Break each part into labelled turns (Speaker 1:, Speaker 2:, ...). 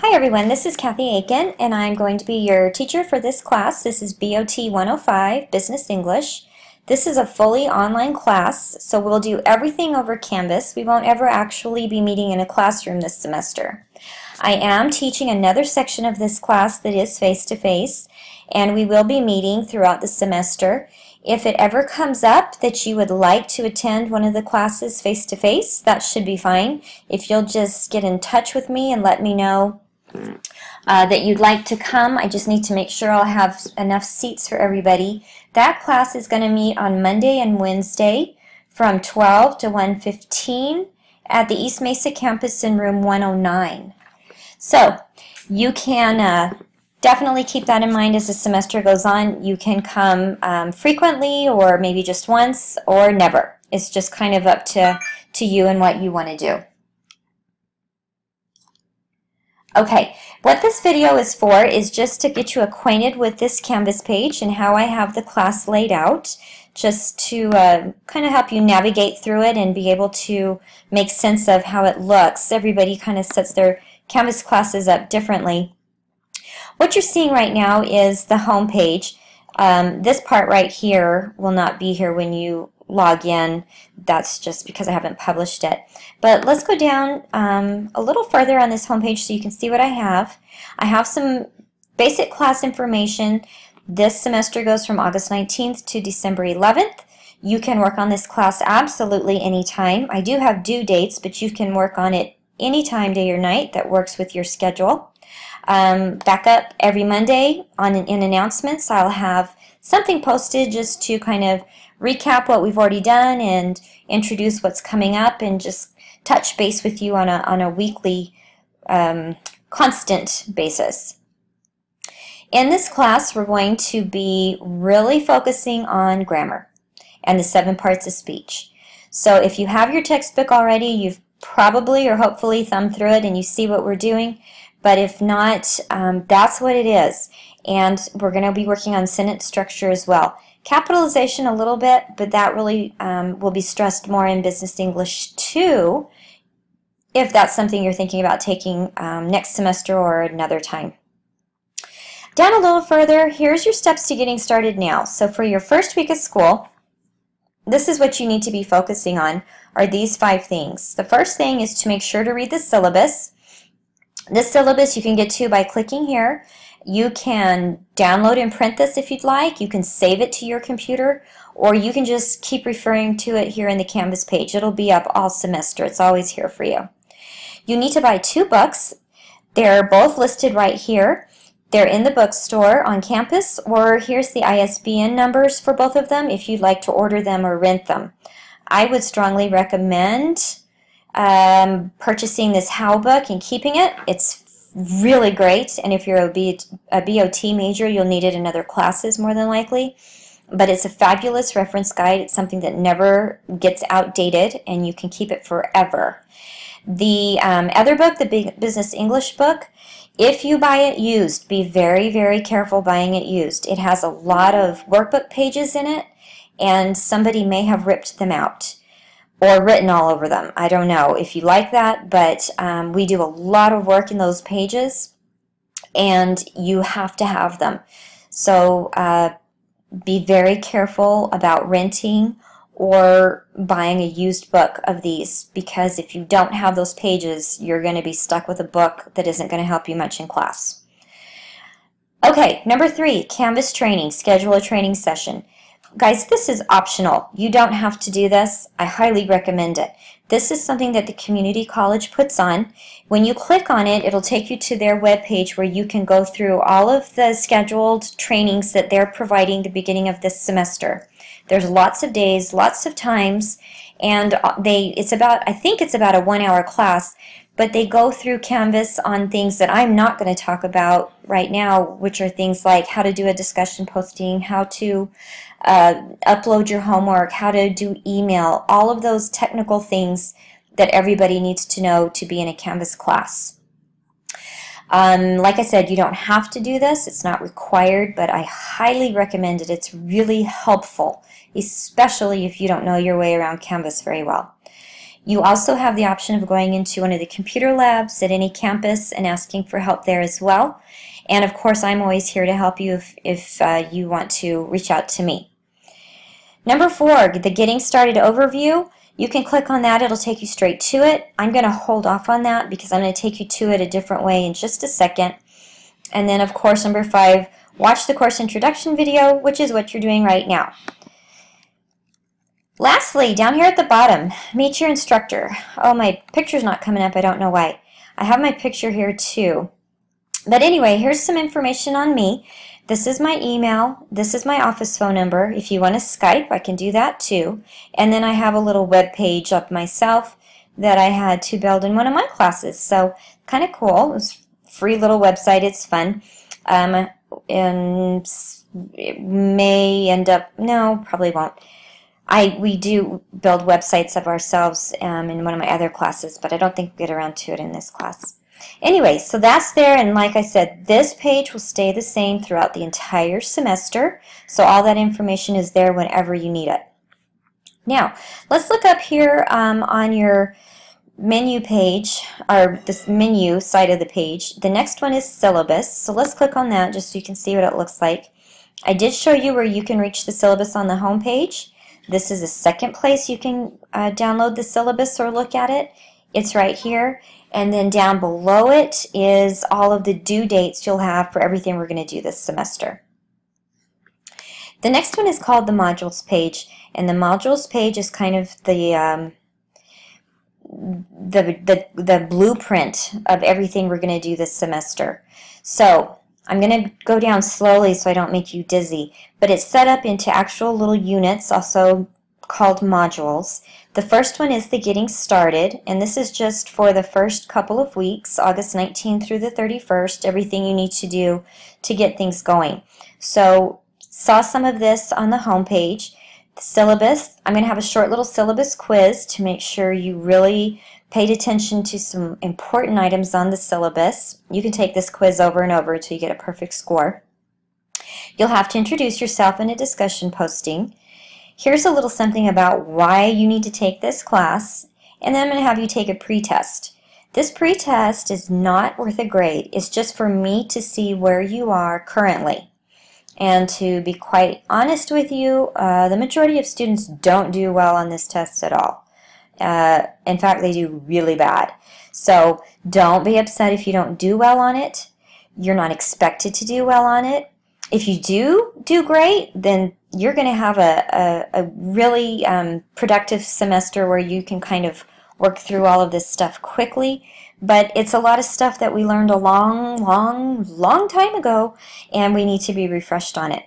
Speaker 1: Hi everyone, this is Kathy Aiken and I'm going to be your teacher for this class. This is BOT 105, Business English. This is a fully online class, so we'll do everything over Canvas. We won't ever actually be meeting in a classroom this semester. I am teaching another section of this class that is face-to-face, and we will be meeting throughout the semester. If it ever comes up that you would like to attend one of the classes face-to-face, that should be fine. If you'll just get in touch with me and let me know that you'd like to come. I just need to make sure I'll have enough seats for everybody. That class is going to meet on Monday and Wednesday from 12 to 1:15 at the East Mesa campus in room 109. So you can definitely keep that in mind as the semester goes on. You can come frequently or maybe just once or never. It's just kind of up to you and what you want to do. Okay, what this video is for is just to get you acquainted with this Canvas page and how I have the class laid out, just to kind of help you navigate through it and be able to make sense of how it looks. Everybody kind of sets their Canvas classes up differently. What you're seeing right now is the home page. This part right here will not be here when you log in. That's just because I haven't published it. But let's go down a little further on this home page so you can see what I have. I have some basic class information. This semester goes from August 19th to December 11th. You can work on this class absolutely anytime. I do have due dates, but you can work on it anytime, day or night, that works with your schedule. Back up every Monday in announcements, I'll have something posted just to kind of recap what we've already done and introduce what's coming up and just touch base with you on a weekly constant basis. In this class, we're going to be really focusing on grammar and the 7 parts of speech. So if you have your textbook already, you've probably or hopefully thumbed through it and you see what we're doing. But if not, that's what it is. And we're going to be working on sentence structure as well. Capitalization a little bit, but that really will be stressed more in Business English 2 if that's something you're thinking about taking next semester or another time. Down a little further, here's your steps to getting started now. So for your first week of school, this is what you need to be focusing on, are these 5 things. The first thing is to make sure to read the syllabus. This syllabus you can get to by clicking here. You can download and print this if you'd like. You can save it to your computer, or you can just keep referring to it here in the Canvas page. It'll be up all semester. It's always here for you. You need to buy 2 books. They're both listed right here. They're in the bookstore on campus, or here's the ISBN numbers for both of them if you'd like to order them or rent them. I would strongly recommend purchasing this How book and keeping it. It's really great, and if you're a BOT major, you'll need it in other classes more than likely. But it's a fabulous reference guide. It's something that never gets outdated, and you can keep it forever. The other book, the Business English book, if you buy it used, be very, very careful buying it used. It has a lot of workbook pages in it, and somebody may have ripped them out or written all over them. I don't know if you like that, but we do a lot of work in those pages, and you have to have them. So be very careful about renting or buying a used book of these, because if you don't have those pages, you're going to be stuck with a book that isn't going to help you much in class. Okay, number 3, Canvas training. Schedule a training session. Guys, this is optional. You don't have to do this. I highly recommend it. This is something that the community college puts on. When you click on it, it'll take you to their webpage where you can go through all of the scheduled trainings that they're providing the beginning of this semester. There's lots of days, lots of times, and I think it's about a 1-hour class, but they go through Canvas on things that I'm not going to talk about right now, which are things like how to do a discussion posting, how to upload your homework, how to do email, all of those technical things that everybody needs to know to be in a Canvas class. Like I said, you don't have to do this. It's not required, but I highly recommend it. It's really helpful, especially if you don't know your way around Canvas very well. You also have the option of going into one of the computer labs at any campus and asking for help there as well. And of course, I'm always here to help you if you want to reach out to me. Number 4, the Getting Started overview. You can click on that. It'll take you straight to it. I'm going to hold off on that because I'm going to take you to it a different way in just a second. And then, of course, number 5, watch the course introduction video, which is what you're doing right now. Lastly, down here at the bottom, meet your instructor. Oh, my picture's not coming up. I don't know why. I have my picture here too. But anyway, here's some information on me. This is my email. This is my office phone number. If you want to Skype, I can do that too. And then I have a little web page of myself that I had to build in one of my classes. So kind of cool. It's a free little website. It's fun. And it may end up, no, probably won't. We do build websites of ourselves in one of my other classes, but I don't think we'll get around to it in this class. Anyway, so that's there, and like I said, this page will stay the same throughout the entire semester, so all that information is there whenever you need it. Now, let's look up here on your menu page, or this menu side of the page. The next one is syllabus, so let's click on that just so you can see what it looks like. I did show you where you can reach the syllabus on the home page. This is the second place you can download the syllabus or look at it. It's right here. And then down below it is all of the due dates you'll have for everything we're going to do this semester. The next one is called the modules page. And the modules page is kind of the blueprint of everything we're going to do this semester. So I'm going to go down slowly so I don't make you dizzy, but it's set up into actual little units, also called modules. The first one is the Getting Started, and this is just for the first couple of weeks, August 19th through the 31st, everything you need to do to get things going. So, saw some of this on the home page. The syllabus, I'm going to have a short little syllabus quiz to make sure you really paid attention to some important items on the syllabus. You can take this quiz over and over until you get a perfect score. You'll have to introduce yourself in a discussion posting. Here's a little something about why you need to take this class, and then I'm going to have you take a pretest. This pretest is not worth a grade. It's just for me to see where you are currently. And to be quite honest with you, the majority of students don't do well on this test at all. In fact, they do really bad. So don't be upset if you don't do well on it. You're not expected to do well on it. If you do great, then you're going to have a really productive semester where you can kind of work through all of this stuff quickly. But it's a lot of stuff that we learned a long time ago, and we need to be refreshed on it.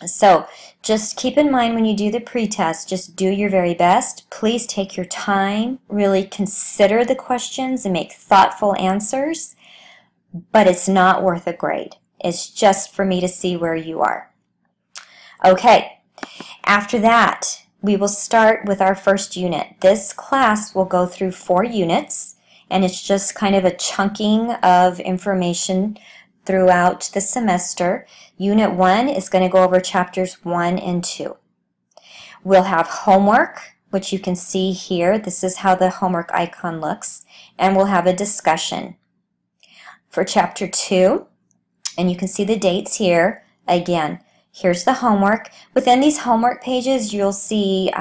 Speaker 1: So just keep in mind when you do the pretest, just do your very best. Please take your time, really consider the questions and make thoughtful answers, but it's not worth a grade. It's just for me to see where you are. Okay, after that, we will start with our first unit. This class will go through 4 units, and it's just kind of a chunking of information throughout the semester. Unit 1 is going to go over chapters 1 and 2. We'll have homework, which you can see here. This is how the homework icon looks. And we'll have a discussion. For chapter 2, and you can see the dates here, again, here's the homework. Within these homework pages, you'll see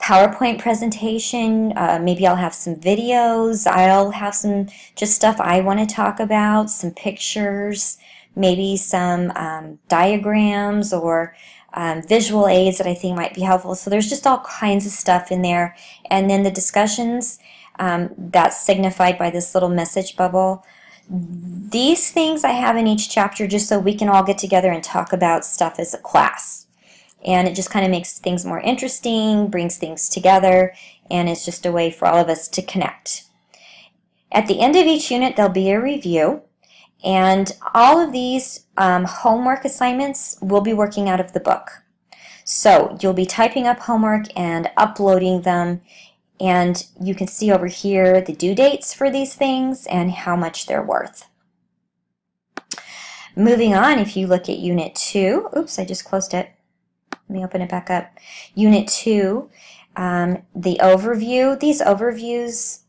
Speaker 1: PowerPoint presentation. Maybe I'll have some videos. I'll have some just stuff I want to talk about, some pictures, maybe some diagrams or visual aids that I think might be helpful. So there's just all kinds of stuff in there. And then the discussions, that's signified by this little message bubble. These things I have in each chapter just so we can all get together and talk about stuff as a class. And it just kind of makes things more interesting, brings things together, and it's just a way for all of us to connect. At the end of each unit, there'll be a review, and all of these homework assignments will be working out of the book. So you'll be typing up homework and uploading them, and you can see over here the due dates for these things and how much they're worth. Moving on, if you look at Unit 2, oops, I just closed it. Let me open it back up. Unit 2, the overview. These overviews,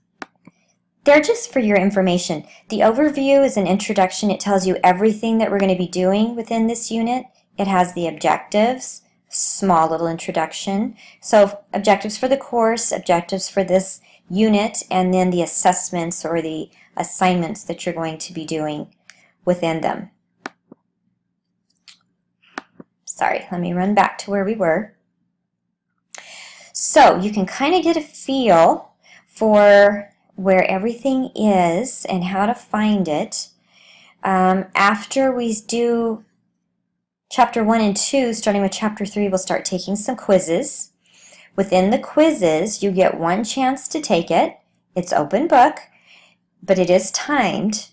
Speaker 1: they're just for your information. The overview is an introduction. It tells you everything that we're going to be doing within this unit. It has the objectives, small little introduction. So objectives for the course, objectives for this unit, and then the assessments or the assignments that you're going to be doing within them. Sorry, let me run back to where we were. So you can kind of get a feel for where everything is and how to find it. After we do Chapter 1 and 2, starting with Chapter 3, we'll start taking some quizzes. Within the quizzes, you get one chance to take it. It's open book, but it is timed,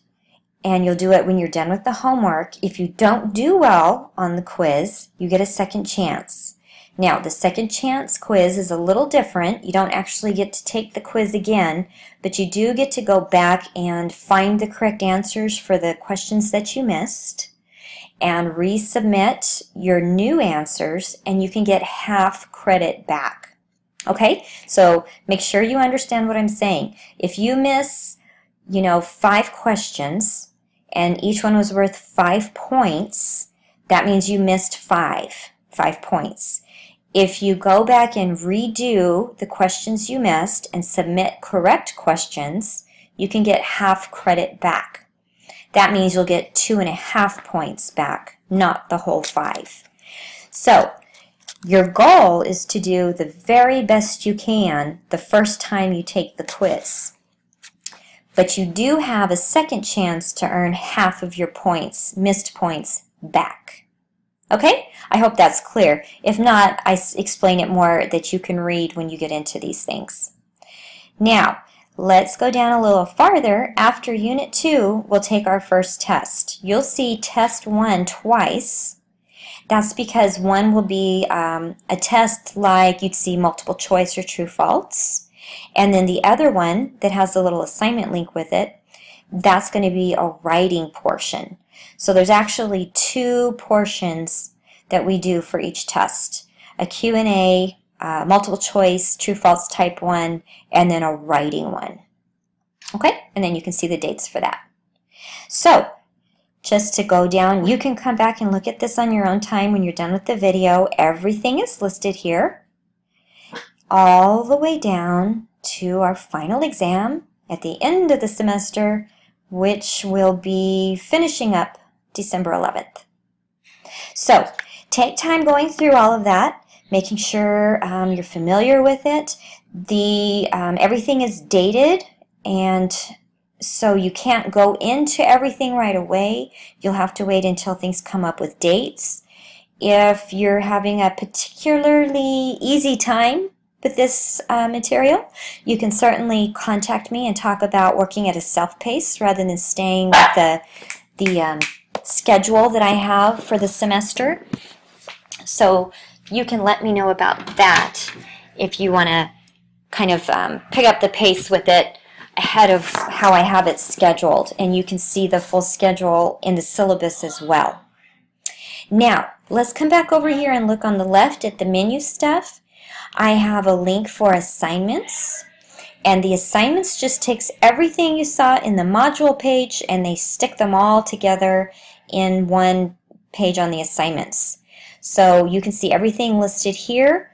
Speaker 1: and you'll do it when you're done with the homework. If you don't do well on the quiz, you get a second chance. Now, the second chance quiz is a little different. You don't actually get to take the quiz again, but you do get to go back and find the correct answers for the questions that you missed and resubmit your new answers, and you can get half credit back. Okay? So make sure you understand what I'm saying. If you miss, 5 questions and each one was worth 5 points, that means you missed 5 points. If you go back and redo the questions you missed and submit correct questions, you can get half credit back. That means you'll get 2.5 points back, not the whole 5. So your goal is to do the very best you can the first time you take the quiz. But you do have a second chance to earn half of your points, missed points, back. Okay? I hope that's clear. If not, I explain it more that you can read when you get into these things. Now, let's go down a little farther. After Unit 2, we'll take our first test. You'll see Test 1 twice. That's because one will be a test like you'd see multiple choice or true false. And then the other one that has a little assignment link with it, that's going to be a writing portion. So there's actually 2 portions that we do for each test. A Q&A, multiple choice, true false type 1, and then a writing one. Okay? And then you can see the dates for that. So just to go down, you can come back and look at this on your own time when you're done with the video. Everything is listed here, all the way down to our final exam at the end of the semester, which will be finishing up December 11th. So take time going through all of that, making sure you're familiar with it. Everything is dated, and so you can't go into everything right away. You'll have to wait until things come up with dates. If you're having a particularly easy time with this material, you can certainly contact me and talk about working at a self-pace rather than staying with the schedule that I have for the semester. So you can let me know about that if you want to kind of pick up the pace with it ahead of how I have it scheduled, and you can see the full schedule in the syllabus as well. Now, let's come back over here and look on the left at the menu stuff. I have a link for assignments, and the assignments just takes everything you saw in the module page and they stick them all together in one page on the assignments. So you can see everything listed here,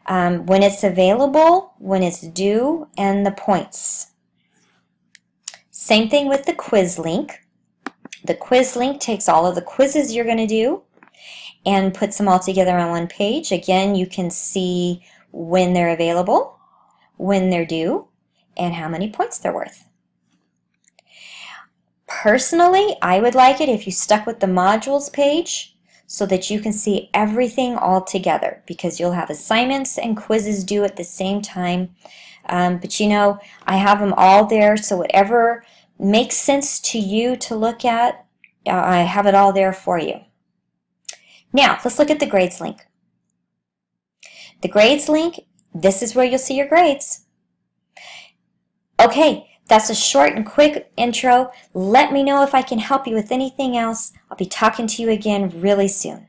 Speaker 1: when it's available, when it's due, and the points. Same thing with the quiz link. The quiz link takes all of the quizzes you're going to do and puts them all together on one page. Again, you can see when they're available, when they're due, and how many points they're worth. Personally, I would like it if you stuck with the modules page so that you can see everything all together, because you'll have assignments and quizzes due at the same time. But I have them all there, so whatever makes sense to you to look at, I have it all there for you. Now, let's look at the grades link. The grades link, this is where you'll see your grades. Okay, that's a short and quick intro. Let me know if I can help you with anything else. I'll be talking to you again really soon.